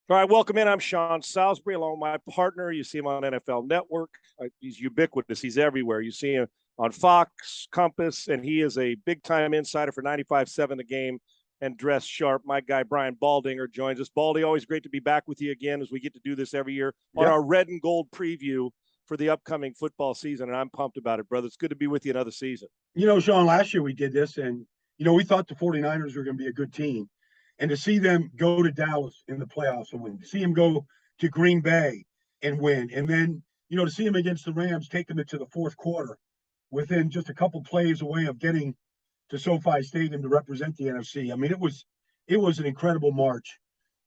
All right, welcome in. I'm Sean Salisbury, along with my partner. You see him on NFL Network. He's ubiquitous. He's everywhere. You see him on Fox, Compass, and he is a big-time insider for 95.7 The Game and Dress Sharp. My guy, Brian Baldinger, joins us. Baldy, always great to be back with you again as we get to do this every year on our red and gold preview for the upcoming football season, and I'm pumped about it, brother. It's good to be with you another season. You know, Sean, last year we did this, and, we thought the 49ers were going to be a good team. And to see them go to Dallas in the playoffs and win, to see them go to Green Bay and win, and then, to see them against the Rams, take them into the fourth quarter within just a couple plays away of getting to SoFi Stadium to represent the NFC. I mean, it was an incredible march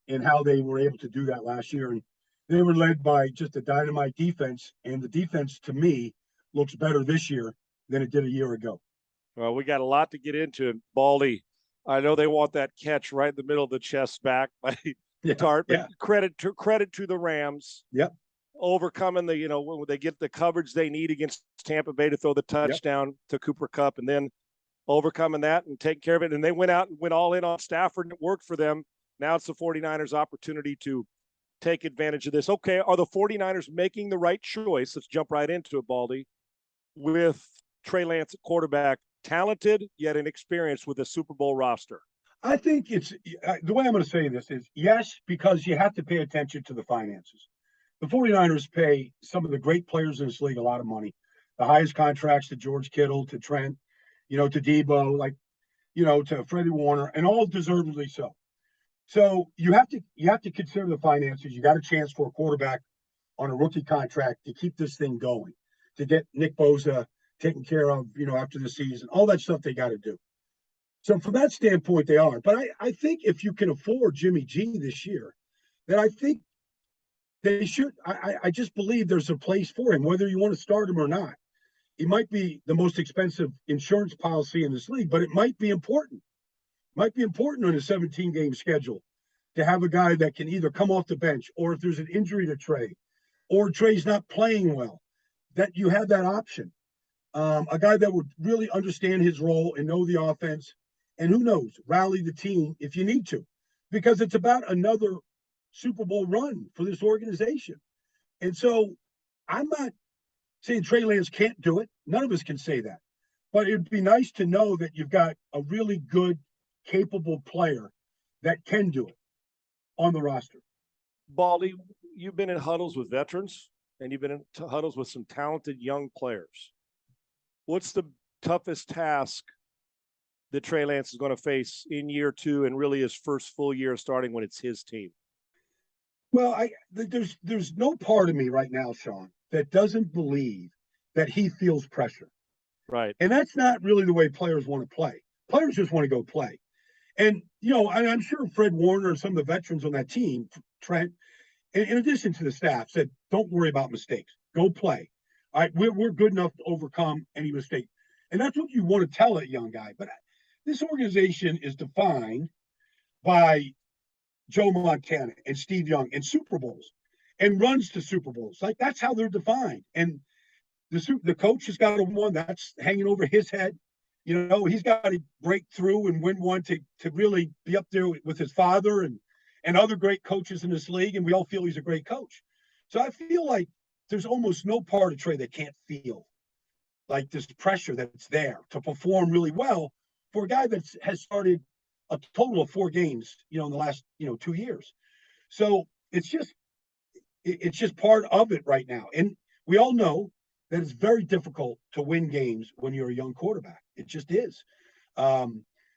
in how they were able to do that last year. And they were led by just a dynamite defense, and the defense, to me, looks better this year than it did a year ago. Well, we got a lot to get into, Baldy. I know they want that catch right in the middle of the chest back by Tart, but credit to the Rams. Yep. Overcoming when they get the coverage they need against Tampa Bay to throw the touchdown to Cooper Kupp, and then overcoming that and taking care of it. And they went out and went all in on Stafford, and it worked for them. Now it's the 49ers' opportunity to take advantage of this. Okay, are the 49ers making the right choice? Let's jump right into it, Baldy, with Trey Lance at quarterback. Talented yet inexperienced with a Super Bowl roster. I think it's the way I'm going to say this is yes, because you have to pay attention to the finances. The 49ers pay some of the great players in this league a lot of money, the highest contracts to George Kittle, to Trent, to Deebo, to Freddie Warner, and all deservedly so. So you have to consider the finances. You got a chance for a quarterback on a rookie contract to keep this thing going, to get Nick Bosa taken care of, after the season, all that stuff they got to do. So from that standpoint, they are. But I think if you can afford Jimmy G this year, then I think they should. I just believe there's a place for him, whether you want to start him or not. He might be the most expensive insurance policy in this league, but it might be important. Might be important on a 17-game schedule to have a guy that can either come off the bench, or if there's an injury to Trey, or Trey's not playing well, that you have that option. A guy that would really understand his role and know the offense, and who knows, rally the team if you need to, because it's about another Super Bowl run for this organization. And so I'm not saying Trey Lance can't do it. None of us can say that. But it'd be nice to know that you've got a really good, capable player that can do it on the roster. Baldy, you've been in huddles with veterans, and you've been in huddles with some talented young players. What's the toughest task that Trey Lance is going to face in year two and really his first full year starting when it's his team? Well, there's no part of me right now, Sean, that doesn't believe that he feels pressure. Right. And that's not really the way players want to play. Players just want to go play. And, I'm sure Fred Warner and some of the veterans on that team, Trent, in addition to the staff, said, don't worry about mistakes. Go play. All right, we're good enough to overcome any mistake. And that's what you want to tell a young guy. But this organization is defined by Joe Montana and Steve Young and Super Bowls and runs to Super Bowls. Like, that's how they're defined. And the coach has got one that's hanging over his head. He's got to break through and win one to really be up there with his father and other great coaches in this league. And we all feel he's a great coach. So I feel like there's almost no part of Trey that can't feel like this pressure that's there to perform really well for a guy that has started a total of 4 games, in the last, 2 years. So it's just part of it right now. And we all know that it's very difficult to win games when you're a young quarterback. It just is.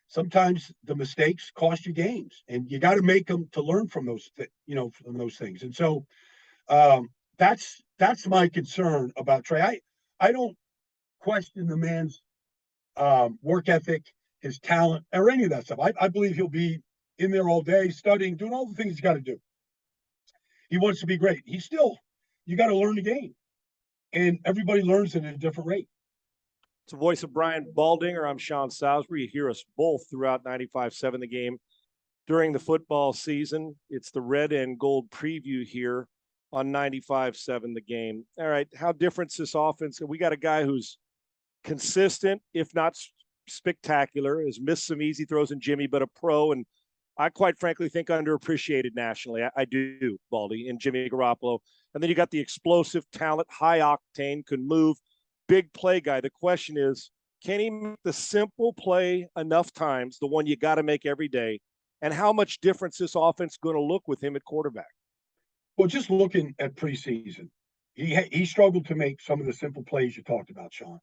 Sometimes the mistakes cost you games, and you got to make them to learn from those, from those things. And so that's my concern about Trey. I don't question the man's work ethic, his talent, or any of that stuff. I believe he'll be in there all day, studying, doing all the things he's got to do. He wants to be great. You got to learn the game. And everybody learns it at a different rate. It's the voice of Brian Baldinger. I'm Sean Salisbury. You hear us both throughout 95.7 The Game during the football season. It's the red and gold preview here on 95.7 The Game. All right, how different is this offense? We got a guy who's consistent, if not spectacular, has missed some easy throws in Jimmy, but a pro and I quite frankly think underappreciated nationally. I do, Baldy and Jimmy Garoppolo. And then you got the explosive talent, high octane, can move, big play guy. The question is, can he make the simple play enough times, the one you got to make every day? And how much difference this offense going to look with him at quarterback? Well, just looking at preseason, he struggled to make some of the simple plays you talked about, Sean.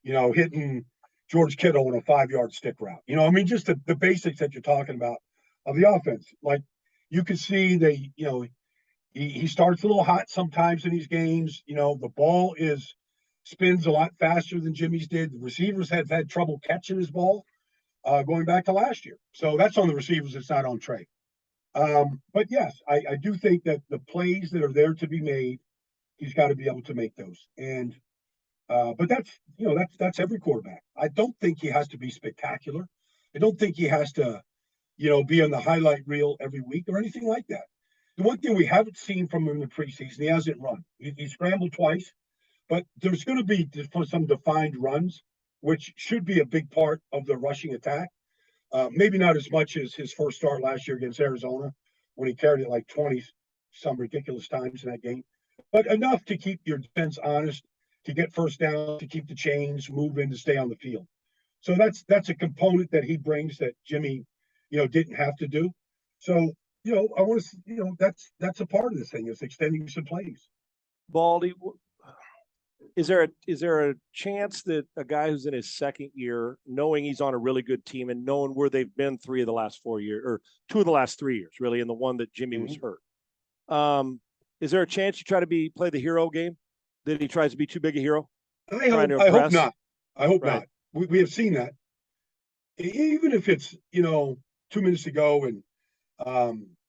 Hitting George Kittle on a 5-yard stick route. I mean, just the basics that you're talking about of the offense. Like you could see he starts a little hot sometimes in these games. The ball spins a lot faster than Jimmy's did. The receivers have had trouble catching his ball going back to last year. So that's on the receivers. It's not on Trey. But yes, I do think that the plays that are there to be made, he's got to be able to make those. And but that's every quarterback. I don't think he has to be spectacular. I don't think he has to, be on the highlight reel every week or anything like that. The one thing we haven't seen from him in the preseason, he hasn't run. He scrambled twice, but there's going to be some defined runs, which should be a big part of the rushing attack. Maybe not as much as his first start last year against Arizona, when he carried it like 20 some ridiculous times in that game, but enough to keep your defense honest, to get first down, to keep the chains moving, to stay on the field. So that's a component that he brings that Jimmy, didn't have to do. So, I want to, that's a part of this thing, is extending some plays. Baldy, is there a chance that a guy who's in his second year, knowing he's on a really good team and knowing where they've been 3 of the last 4 years, or 2 of the last 3 years, really, and the one that Jimmy was hurt, is there a chance you try to play the hero game? That he tries to be too big a hero? I hope not. I hope not. We have seen that. Even if it's 2 minutes to go and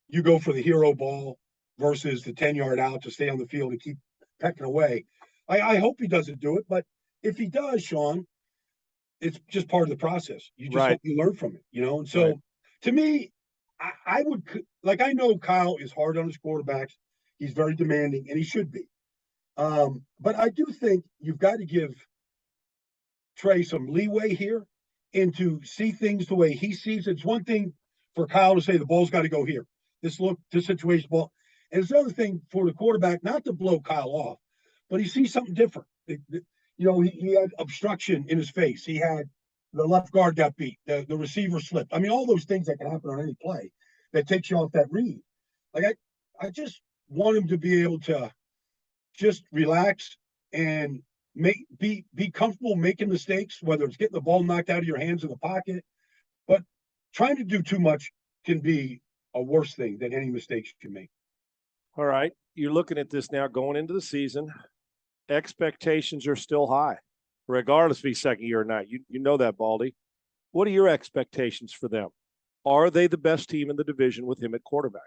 you go for the hero ball versus the 10-yard out to stay on the field and keep pecking away. I hope he doesn't do it, but if he does, Sean, it's just part of the process. You just hope you learn from it, And so, to me, I would I know Kyle is hard on his quarterbacks. He's very demanding, and he should be. But I do think you've got to give Trey some leeway here and to see things the way he sees it. It's one thing for Kyle to say the ball's got to go here. This situation ball. And it's another thing for the quarterback not to blow Kyle off, but he sees something different. He had obstruction in his face. He had the left guard got beat. The receiver slipped. I mean, all those things that can happen on any play that takes you off that read. I just want him to be able to just relax and be comfortable making mistakes, whether it's getting the ball knocked out of your hands in the pocket. But trying to do too much can be a worse thing than any mistakes you can make. All right. You're looking at this now going into the season. Expectations are still high, regardless if he's second year or not. You know that, Baldy. What are your expectations for them? Are they the best team in the division with him at quarterback?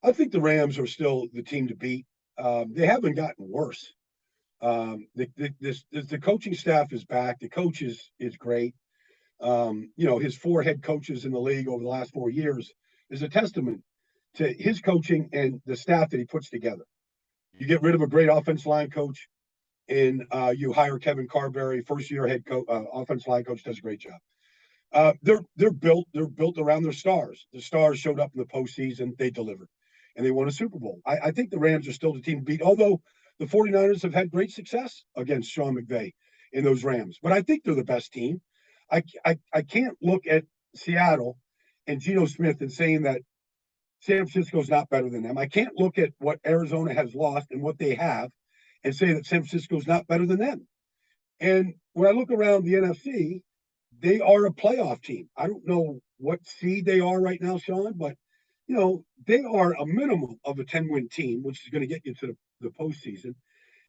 I think the Rams are still the team to beat. They haven't gotten worse. The coaching staff is back. The coach is great. His 4 head coaches in the league over the last 4 years is a testament to his coaching and the staff that he puts together. You get rid of a great offensive line coach, and you hire Kevin Carberry, first-year head coach, offensive line coach, does a great job. They're built around their stars. The stars showed up in the postseason. They delivered, and they won a Super Bowl. I think the Rams are still the team to beat, although the 49ers have had great success against Sean McVay in those Rams. But I think they're the best team. I can't look at Seattle and Geno Smith and saying that San Francisco's not better than them. I can't look at what Arizona has lost and what they have and say that San Francisco's not better than them. And when I look around the NFC, they are a playoff team. I don't know what seed they are right now, Sean, but they are a minimum of a 10-win team, which is going to get you to the postseason.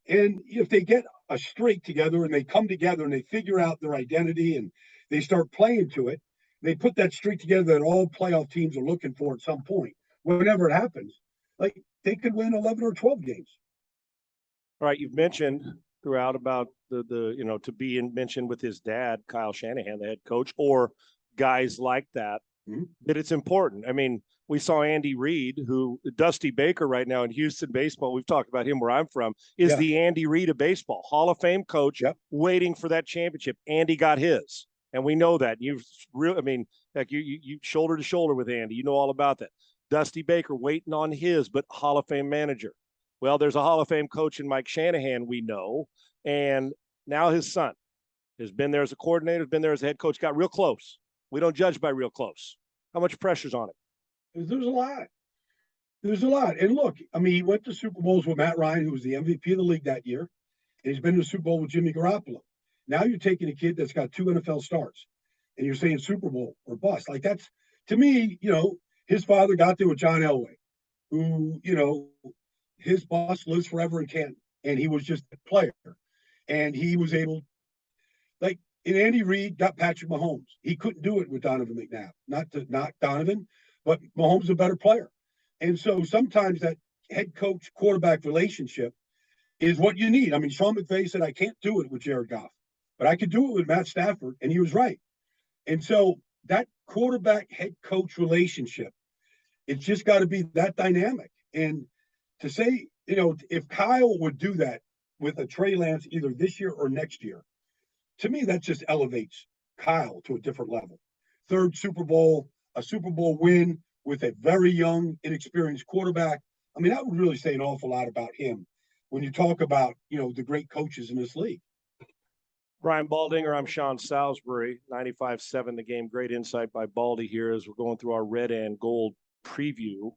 And if they get a streak together and they come together and they figure out their identity and they start playing to it, they put that streak together that all playoff teams are looking for at some point, whenever it happens, they could win 11 or 12 games. All right. You've mentioned throughout about the to be mentioned with his dad, Kyle Shanahan, the head coach, or guys like that, that it's important. I mean, we saw Andy Reid, who Dusty Baker right now in Houston baseball, we've talked about him where I'm from, is the Andy Reid of baseball, Hall of Fame coach, waiting for that championship. Andy got his. And we know that. You've really, I mean, like you shoulder to shoulder with Andy. You know all about that. Dusty Baker waiting on his, but Hall of Fame manager. Well, there's a Hall of Fame coach in Mike Shanahan, we know. And now his son has been there as a coordinator, has been there as a head coach, got real close. We don't judge by real close. How much pressure's on it? There's a lot. There's a lot. And look, I mean, he went to Super Bowls with Matt Ryan, who was the MVP of the league that year. And he's been to the Super Bowl with Jimmy Garoppolo. Now you're taking a kid that's got 2 NFL starts and you're saying Super Bowl or bust. Like that's, to me, his father got there with John Elway, who, his boss lives forever in Canton. And he was just a player. And he was able, like, and Andy Reid got Patrick Mahomes. He couldn't do it with Donovan McNabb. Not to knock Donovan, but Mahomes is a better player. And so sometimes that head coach quarterback relationship is what you need. I mean, Sean McVay said, I can't do it with Jared Goff, but I could do it with Matt Stafford. And he was right. And so that quarterback head coach relationship, it's just got to be that dynamic. And to say, if Kyle would do that with a Trey Lance either this year or next year, to me, that just elevates Kyle to a different level. Third Super Bowl, a Super Bowl win with a very young, inexperienced quarterback. I mean, that would really say an awful lot about him when you talk about, the great coaches in this league. Brian Baldinger, I'm Sean Salisbury, 95.7 The Game. Great insight by Baldy here as we're going through our red and gold preview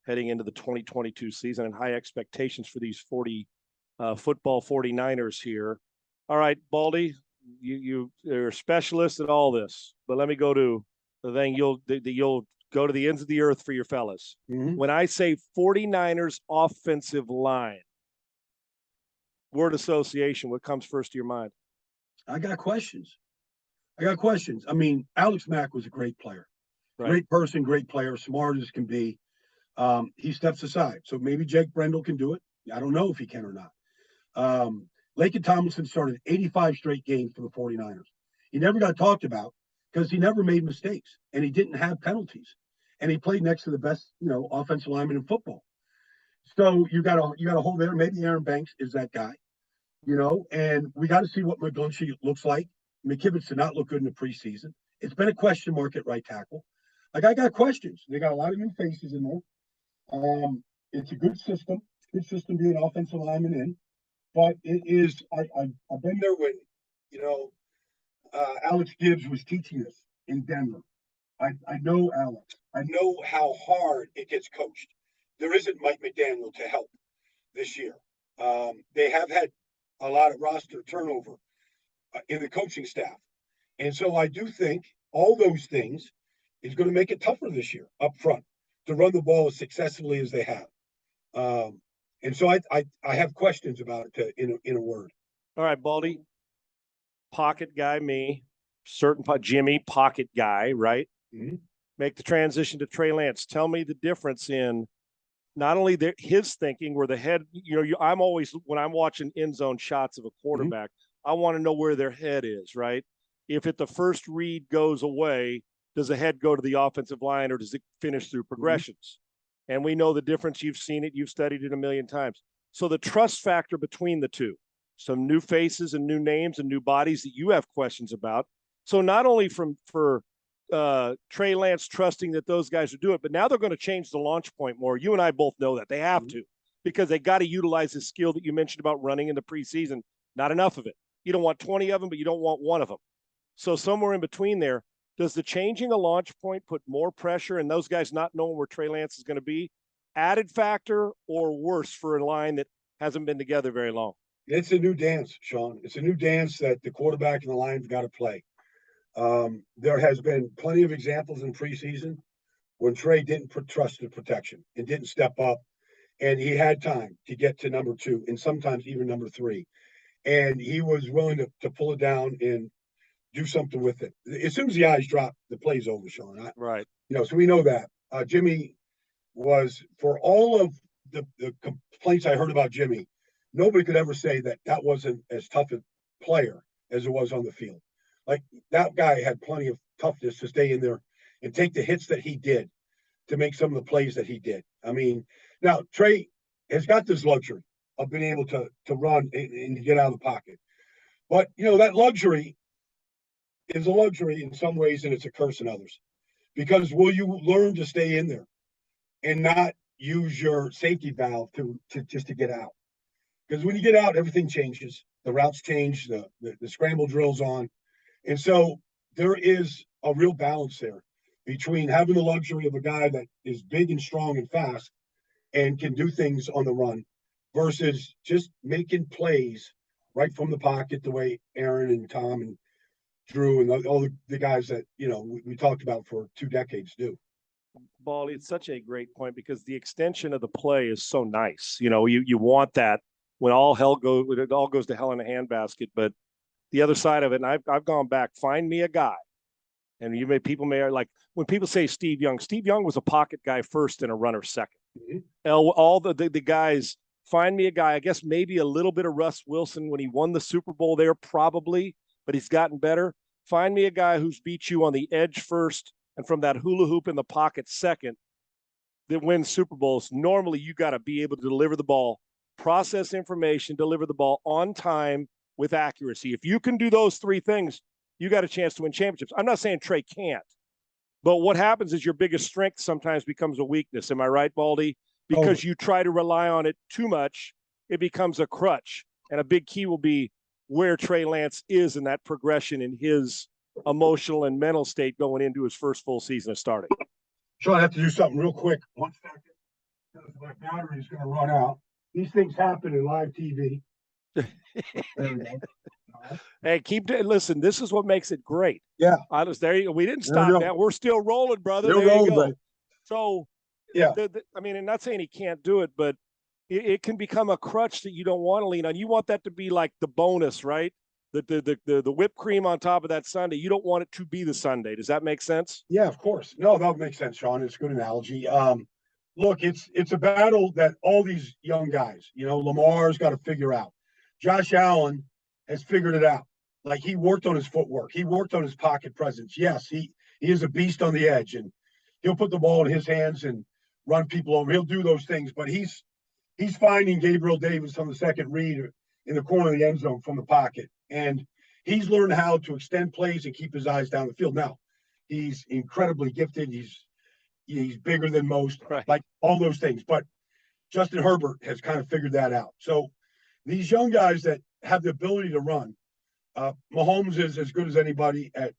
heading into the 2022 season and high expectations for these football 49ers here. All right, Baldy, you're a specialist at all this, but let me go to the thing you'll go to the ends of the earth for your fellas. Mm-hmm. When I say 49ers offensive line, word association, what comes first to your mind? I got questions. I mean, Alex Mack was a great player, right. Great person, great player, smart as can be. He steps aside. So maybe Jake Brendel can do it. I don't know if he can or not. Laken Tomlinson started 85 straight games for the 49ers. He never got talked about because he never made mistakes and he didn't have penalties. And he played next to the best, offensive lineman in football. So you got a hold there. Maybe Aaron Banks is that guy, and we got to see what McGlinchey looks like. McKivitz did not look good in the preseason. It's been a question mark at right tackle. Like, I got questions. They got a lot of new faces in there. It's a good system being an offensive lineman in, but it is, I've been there when, Alex Gibbs was teaching us in Denver. I know Alex. I know how hard it gets coached. There isn't Mike McDaniel to help this year. They have had a lot of roster turnover in the coaching staff. And so I do think all those things is going to make it tougher this year up front to run the ball as successfully as they have. And so I have questions about it in a word. All right, Baldy, pocket guy, me, Jimmy, pocket guy, right? Mm-hmm. Make the transition to Trey Lance. Tell me the difference in not only his thinking, where the head, I'm always, when I'm watching end zone shots of a quarterback, I want to know where their head is, right? If the first read goes away, does the head go to the offensive line or does it finish through progressions? And we know the difference. You've seen it. You've studied it a million times. So the trust factor between the two, some new faces and new names and new bodies that you have questions about. So not only for Trey Lance trusting that those guys will do it, but now they're going to change the launch point more. You and I both know that. They have to, because they got to utilize the skill that you mentioned about running in the preseason. Not enough of it. You don't want 20 of them, but you don't want one of them. So somewhere in between there, does the changing a launch point put more pressure and those guys not knowing where Trey Lance is going to be added factor or worse for a line that hasn't been together very long? It's a new dance, Sean. It's a new dance that the quarterback and the line's got to play. There has been plenty of examples in preseason when Trey didn't trust the protection and didn't step up, and he had time to get to number 2 and sometimes even number 3. And he was willing to pull it down and do something with it. As soon as the eyes drop, the play's over, Sean. Right. So we know that. Jimmy was, for all of the complaints I heard about Jimmy, nobody could ever say that wasn't as tough a player as it was on the field. Like, that guy had plenty of toughness to stay in there and take the hits that he did to make some of the plays that he did. I mean, now Trey has got this luxury of being able to run and to get out of the pocket. But, that luxury is a luxury in some ways and it's a curse in others. Because will you learn to stay in there and not use your safety valve to just to get out? Because when you get out, everything changes. The routes change, the scramble drills on. And so there is a real balance there between having the luxury of a guy that is big and strong and fast and can do things on the run versus just making plays right from the pocket the way Aaron and Tom and Drew and all the guys that, we talked about for 2 decades do. Baldy, it's such a great point because the extension of the play is so nice. You want that when it all goes to hell in a handbasket. But the other side of it, and I've gone back, find me a guy. And people may like when people say Steve Young was a pocket guy first and a runner second. Mm-hmm. All the guys, find me a guy, I guess maybe a little bit of Russ Wilson when he won the Super Bowl there, probably, but he's gotten better. Find me a guy who's beat you on the edge first and from that hula hoop in the pocket second that wins Super Bowls. Normally, you got to be able to deliver the ball, process information, deliver the ball on time with accuracy. If you can do those 3 things, you got a chance to win championships. I'm not saying Trey can't, but what happens is your biggest strength sometimes becomes a weakness. Am I right, Baldy? Because you try to rely on it too much, it becomes a crutch. And a big key will be where Trey Lance is in that progression in his emotional and mental state going into his first full season of starting. Sean, I have to do something real quick. 1 second. Because my battery is going to run out. These things happen in live TV. There we go. Hey, listen, this is what makes it great. Yeah. We didn't stop that. We're still rolling, brother. There you go. Buddy. So, yeah. I'm not saying he can't do it, but it can become a crutch that you don't want to lean on. You want that to be like the bonus, right? The whipped cream on top of that sundae. You don't want it to be the sundae. Does that make sense? Yeah, of course. No, that makes sense, Sean. It's a good analogy. Look, it's a battle that all these young guys, Lamar's got to figure out. Josh Allen has figured it out. Like he worked on his footwork. He worked on his pocket presence. Yes, he is a beast on the edge and he'll put the ball in his hands and run people over. He'll do those things, but he's finding Gabriel Davis on the second read in the corner of the end zone from the pocket. And he's learned how to extend plays and keep his eyes down the field. Now, he's incredibly gifted. He's bigger than most, right. Like all those things. But Justin Herbert has kind of figured that out. So these young guys that have the ability to run, Mahomes is as good as anybody at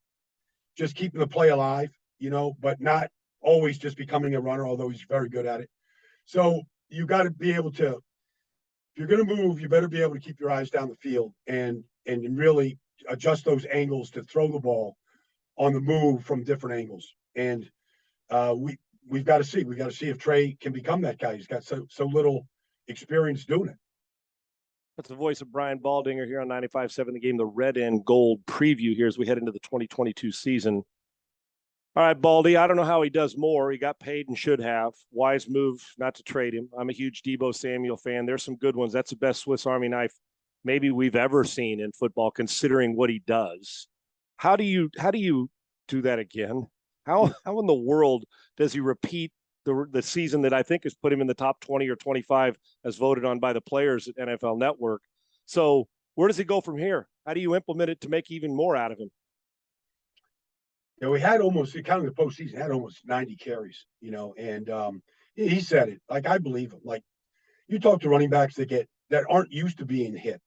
just keeping the play alive, but not always just becoming a runner, although he's very good at it. So you got to be able to, if you're going to move, you better be able to keep your eyes down the field and really adjust those angles to throw the ball on the move from different angles. And we've got to see. We've got to see if Trey can become that guy. He's got so little experience doing it. That's the voice of Brian Baldinger here on 95.7 The Game, the red and gold preview here as we head into the 2022 season. All right, Baldy, I don't know how he does more. He got paid and should have. Wise move not to trade him. I'm a huge Deebo Samuel fan. There's some good ones. That's the best Swiss Army knife maybe we've ever seen in football, considering what he does. How do you do that again? How in the world does he repeat the season that I think has put him in the top 20 or 25 as voted on by the players at NFL Network? So where does he go from here? How do you implement it to make even more out of him? Yeah, we had almost, kind of the postseason, had almost 90 carries, and he said it. Like, I believe him. Like, you talk to running backs that aren't used to being hit,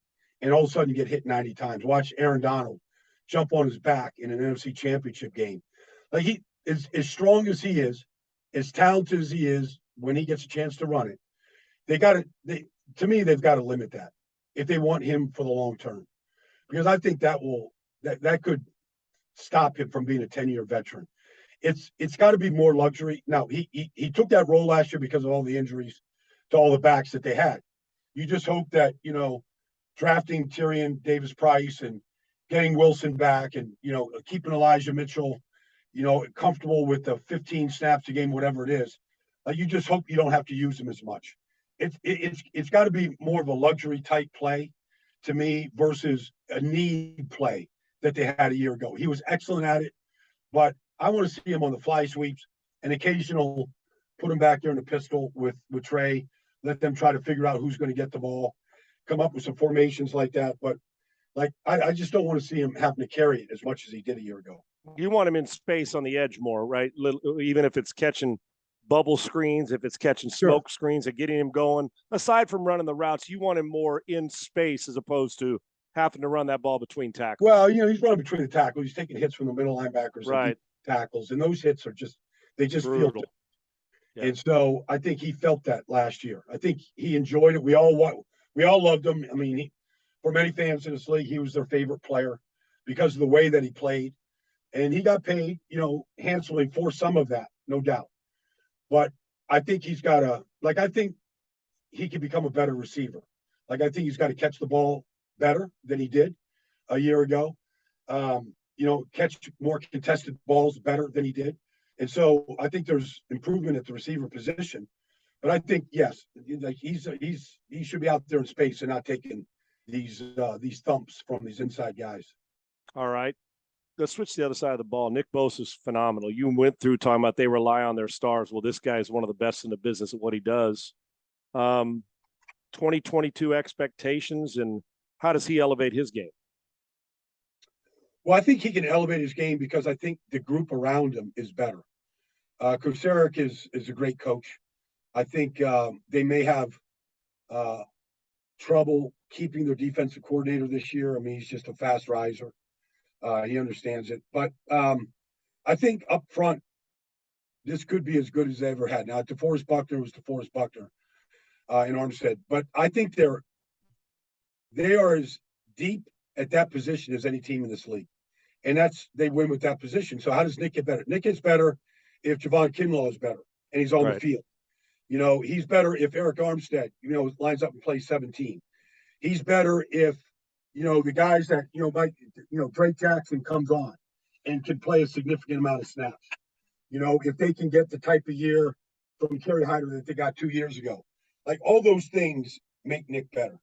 and all of a sudden you get hit 90 times. Watch Aaron Donald jump on his back in an NFC Championship game. Like, he is as strong as he is, as talented as he is when he gets a chance to run it. They've got to limit that if they want him for the long term, because I think that could stop him from being a 10-year veteran. It's got to be more luxury. Now, he took that role last year because of all the injuries to all the backs that they had. You just hope that, drafting Tyrion Davis-Price and getting Wilson back and, keeping Elijah Mitchell, comfortable with the 15 snaps a game, whatever it is. You just hope you don't have to use him as much. It's got to be more of a luxury type play to me versus a need play that they had a year ago. He was excellent at it, but I want to see him on the fly sweeps, an occasional put him back there in the pistol with Trey, let them try to figure out who's going to get the ball, come up with some formations like that. But Like, I just don't want to see him having to carry it as much as he did a year ago. You want him in space on the edge more, right? Even if it's catching bubble screens, if it's catching smoke screens and getting him going. Aside from running the routes, you want him more in space as opposed to having to run that ball between tackles. Well, he's running between the tackles. He's taking hits from the middle linebackers, right? Tackles, and those hits are just brutal. Feel. Yeah. And so I think he felt that last year. I think he enjoyed it. We all loved him. I mean, for many fans in this league, he was their favorite player because of the way that he played, and he got paid, handsomely for some of that, no doubt. But I think he's got I think he can become a better receiver. Like, I think he's got to catch the ball better than he did a year ago. Catch more contested balls better than he did. And so I think there's improvement at the receiver position. But I think, yes, like he should be out there in space and not taking these thumps from these inside guys. All right. Let's switch to the other side of the ball. Nick Bosa's phenomenal. You went through talking about they rely on their stars. Well, this guy is one of the best in the business at what he does. 2022 expectations, and how does he elevate his game? Well, I think he can elevate his game because I think the group around him is better. Coach Eric is a great coach. I think they may have trouble keeping their defensive coordinator this year. I mean, he's just a fast riser. He understands it. But I think up front, this could be as good as they ever had. Now, DeForest Buckner was DeForest Buckner in Armstead. But I think they are as deep at that position as any team in this league. And they win with that position. So how does Nick get better? Nick gets better if Javon Kinlaw is better and he's on the field. He's better if Eric Armstead, lines up and plays 17. He's better if, the guys that, Drake Jackson comes on and can play a significant amount of snaps. If they can get the type of year from Kerry Hyder that they got 2 years ago. Like, all those things make Nick better.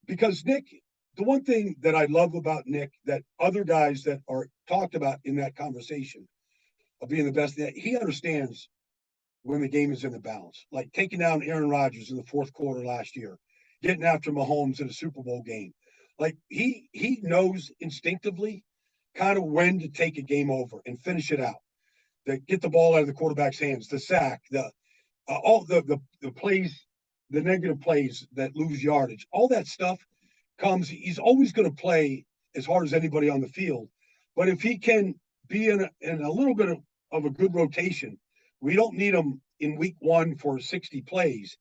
Because Nick, the one thing that I love about Nick that other guys that are talked about in that conversation of being the best, he understands when the game is in the balance. Like taking down Aaron Rodgers in the fourth quarter last year, getting after Mahomes in a Super Bowl game. Like he knows instinctively kind of when to take a game over and finish it out. Get the ball out of the quarterback's hands, the sack, all the plays, the negative plays that lose yardage, all that stuff comes. He's always going to play as hard as anybody on the field. But if he can be in a little bit of a good rotation, we don't need him in week one for 60 plays.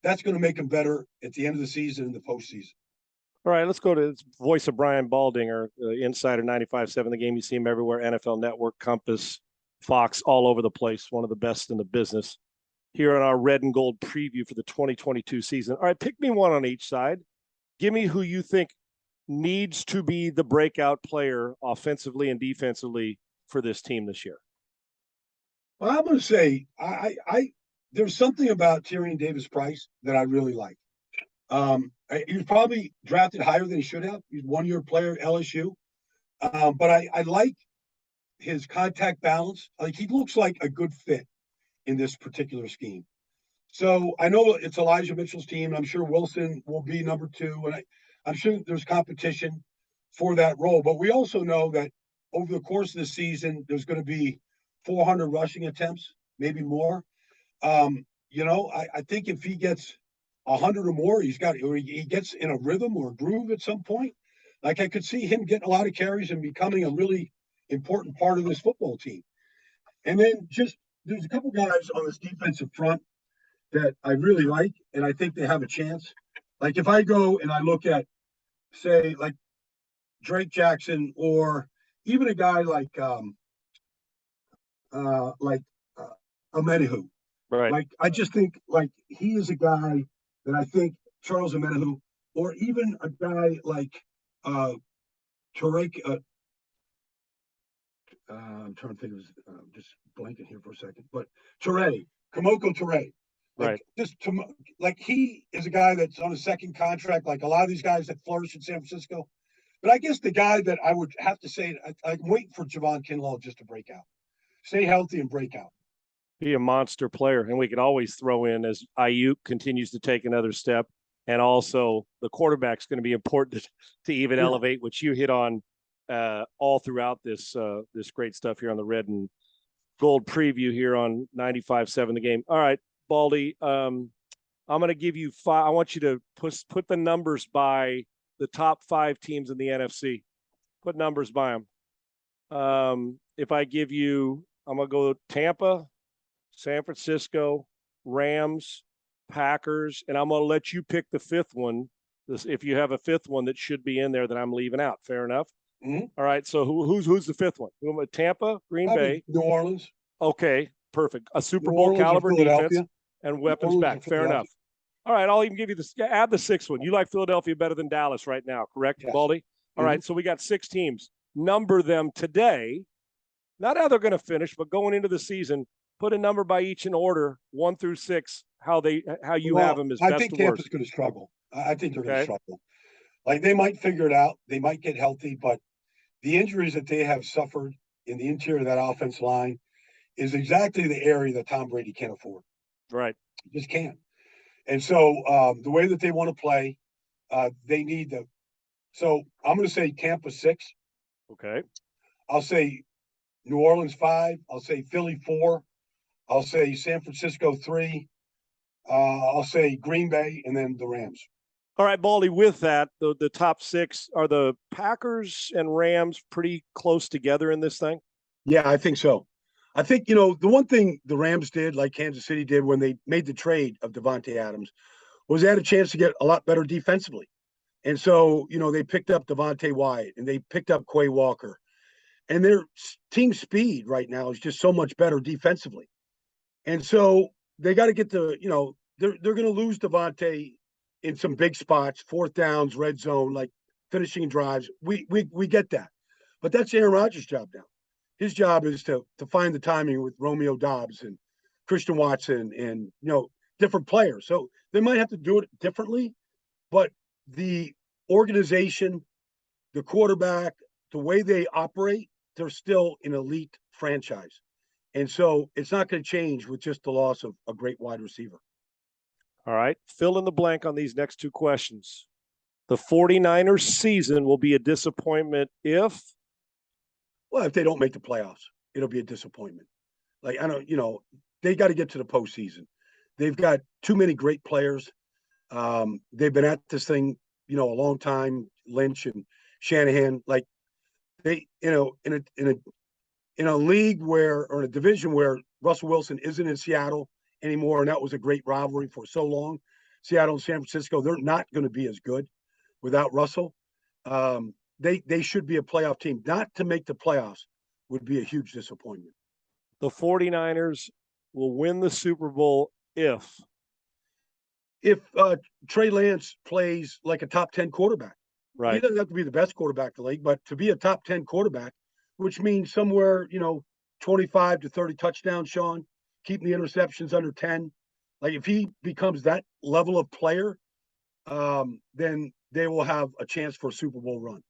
That's going to make him better at the end of the season and the postseason. All right, let's go to the voice of Brian Baldinger, Insider 95.7 The Game. You see him everywhere, NFL Network, Compass, Fox, all over the place, one of the best in the business. Here on our red and gold preview for the 2022 season. All right, pick me one on each side. Give me who you think needs to be the breakout player offensively and defensively for this team this year. Well, I'm going to say there's something about Tyrion Davis-Price that I really like. He was probably drafted higher than he should have. He's a one-year player at LSU. But I like his contact balance. Like, he looks like a good fit in this particular scheme. So I know it's Elijah Mitchell's team. I'm sure Wilson will be number 2. And I'm sure there's competition for that role. But we also know that over the course of the season, there's going to be 400 rushing attempts, maybe more. I think if he gets 100 or more, he gets in a rhythm or a groove at some point. Like, I could see him getting a lot of carries and becoming a really important part of this football team. And then there's a couple guys on this defensive front that I really like, and I think they have a chance. Like, if I go and I look at, say, like Drake Jackson, or even a guy like Amenahu. Right. Like, I just think, like, he is a guy that I think Charles Amenahu, or even a guy like Tarek. I'm trying to think of his, just blanking here for a second, but Kamoko Ture. Like, right. He is a guy that's on a second contract, like a lot of these guys that flourish in San Francisco. But I guess the guy that I would have to say, I'm waiting for Javon Kinlaw just to break out. Stay healthy and break out. Be a monster player. And we could always throw in, as Ayuk continues to take another step, and also the quarterback's going to be important to even elevate, which you hit on all throughout this great stuff here on the Red and Gold preview here on 95.7 The Game. All right, Baldy, I'm going to give you 5. I want you to put the numbers by the top 5 teams in the NFC. Put numbers by them. If I give you, I'm going to go Tampa, San Francisco, Rams, Packers, and I'm going to let you pick the 5th one. If you have a 5th one that should be in there that I'm leaving out. Fair enough? Mm-hmm. All right, so who's the 5th one? Tampa, Green Bay. New Orleans. Okay, perfect. A Super Bowl caliber defense and weapons back. Fair enough. All right, I'll even give you this. Add the 6th one. You like Philadelphia better than Dallas right now, correct, yes. Baldy? All right, so we got 6 teams. Number them today. Not how they're going to finish, but going into the season, put a number by each in order, 1 through 6. How you have them is best to worst. I think Tampa's going to struggle. I think they're going to struggle. Like they might figure it out. They might get healthy, but the injuries that they have suffered in the interior of that offensive line is exactly the area that Tom Brady can't afford. Right. Just can't. And so the way that they want to play, they need to. So I'm going to say Tampa 6. Okay. I'll say New Orleans 5. I'll say Philly 4. I'll say San Francisco 3. I'll say Green Bay and then the Rams. All right, Baldy, with that, the top 6, are the Packers and Rams pretty close together in this thing? Yeah, I think so. I think, the one thing the Rams did, like Kansas City did when they made the trade of Devontae Adams, was they had a chance to get a lot better defensively. And so, they picked up Devontae Wyatt and they picked up Quay Walker. And their team speed right now is just so much better defensively. And so they got to get they're going to lose Devontae in some big spots, 4th downs, red zone, like finishing drives. We get that. But that's Aaron Rodgers' job now. His job is to find the timing with Romeo Doubs and Christian Watson and, different players. So they might have to do it differently, but the organization, the quarterback, the way they operate, they're still an elite franchise. And so it's not going to change with just the loss of a great wide receiver. All right. Fill in the blank on these next 2 questions. The 49ers season will be a disappointment if? Well, if they don't make the playoffs, it'll be a disappointment. Like, they got to get to the postseason. They've got too many great players. They've been at this thing, a long time. Lynch and Shanahan, like they, in a league or in a division where Russell Wilson isn't in Seattle anymore, and that was a great rivalry for so long. Seattle and San Francisco, they're not going to be as good without Russell. They should be a playoff team. Not to make the playoffs would be a huge disappointment. The 49ers will win the Super Bowl if Trey Lance plays like a top 10 quarterback. Right. He doesn't have to be the best quarterback in the league, but to be a top 10 quarterback, which means somewhere, 25 to 30 touchdowns, Sean, keeping the interceptions under 10. Like if he becomes that level of player, then they will have a chance for a Super Bowl run.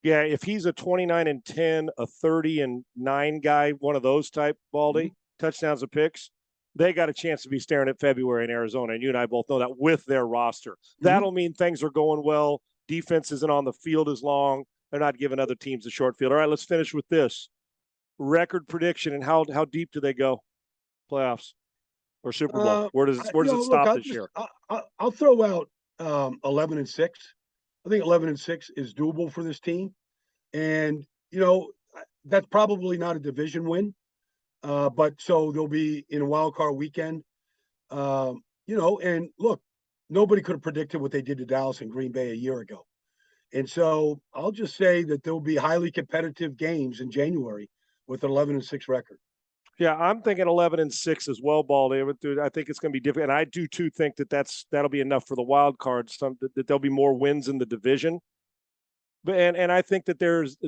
Yeah, if he's a 29-10, a 30-9 guy, one of those type, Baldy, touchdowns and picks, they got a chance to be staring at February in Arizona. And you and I both know that with their roster. That'll mean things are going well. Defense isn't on the field as long. They're not giving other teams a short field. All right, let's finish with this. Record prediction, and how deep do they go? Playoffs or Super Bowl? Where does it stop this year? I'll throw out 11-6. I think 11-6 is doable for this team. And, that's probably not a division win. But so they'll be in a wild card weekend. And look, nobody could have predicted what they did to Dallas and Green Bay a year ago. And so I'll just say that there'll be highly competitive games in January with an 11-6 record. Yeah, I'm thinking 11-6 as well, Baldy. I think it's going to be different. And I do too think that'll be enough for the wild cards. That there'll be more wins in the division. But and I think that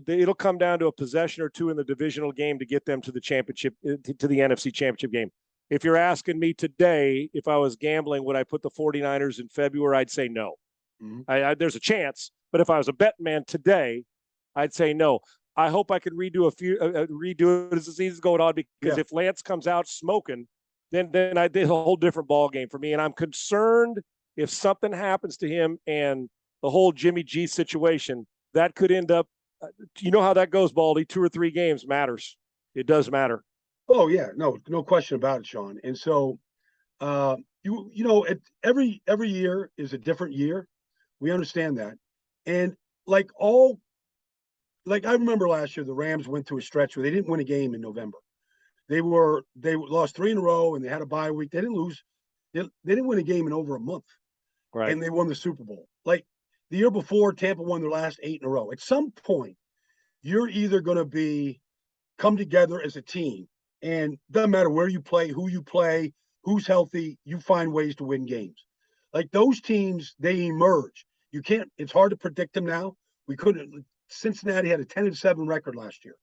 it'll come down to a possession or two in the divisional game to get them to the championship, to the NFC Championship game. If you're asking me today, if I was gambling, would I put the 49ers in February? I'd say no. There's a chance, but if I was a bet man today, I'd say no. I hope I can redo it as the season's going on, because if Lance comes out smoking, then it's a whole different ball game for me. And I'm concerned if something happens to him and the whole Jimmy G situation, that could end up, you know how that goes, Baldy. 2 or 3 games matters. It does matter. Oh yeah, no question about it, Sean. And so, every year is a different year. We understand that, and like I remember last year, the Rams went through a stretch where they didn't win a game in November. They lost 3 in a row, and they had a bye week. They didn't lose. They didn't win a game in over a month, Right. and they won the Super Bowl. Like the year before, Tampa won their last 8 in a row. At some point, you're either going to come together as a team, and doesn't matter where you play, who's healthy, you find ways to win games. Like those teams, they emerge. You can't. It's hard to predict them now. We couldn't. Cincinnati had a 10-7 record last year.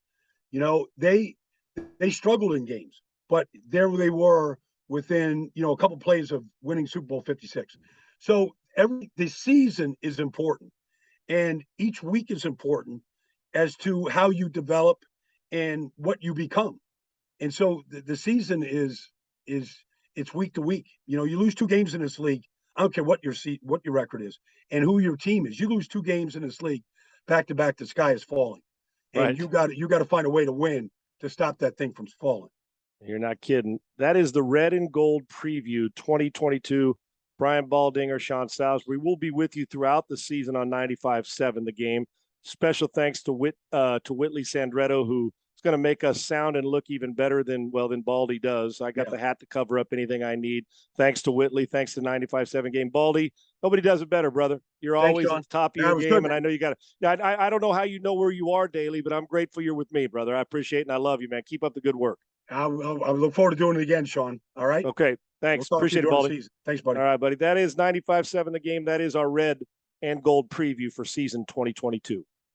They struggled in games, but there they were within a couple plays of winning Super Bowl 56. So the season is important, and each week is important as to how you develop and what you become. And so the season is it's week to week. You lose 2 games in this league. I don't care what your record is and who your team is. You lose 2 games in this league back to back, the sky is falling, and Right. you got to find a way to win to stop that thing from falling. You're not kidding. That is the Red and Gold Preview 2022. Brian Baldinger, Sean Salisbury. We'll be with you throughout the season on 95.7 The Game. Special thanks to Whitley Sandretto, who is going to make us sound and look even better than Baldy does. I got the hat to cover up anything I need. Thanks to Whitley. Thanks to 95.7 Game. Baldy, nobody does it better, brother. You're always at the top of your game, good, and I know you got it. I don't know how you know where you are daily, but I'm grateful you're with me, brother. I appreciate it, and I love you, man. Keep up the good work. I look forward to doing it again, Sean. All right? Okay. Thanks. Appreciate it, Baldy. Thanks, buddy. All right, buddy. That is 95.7 The Game. That is our Red and Gold Preview for season 2022.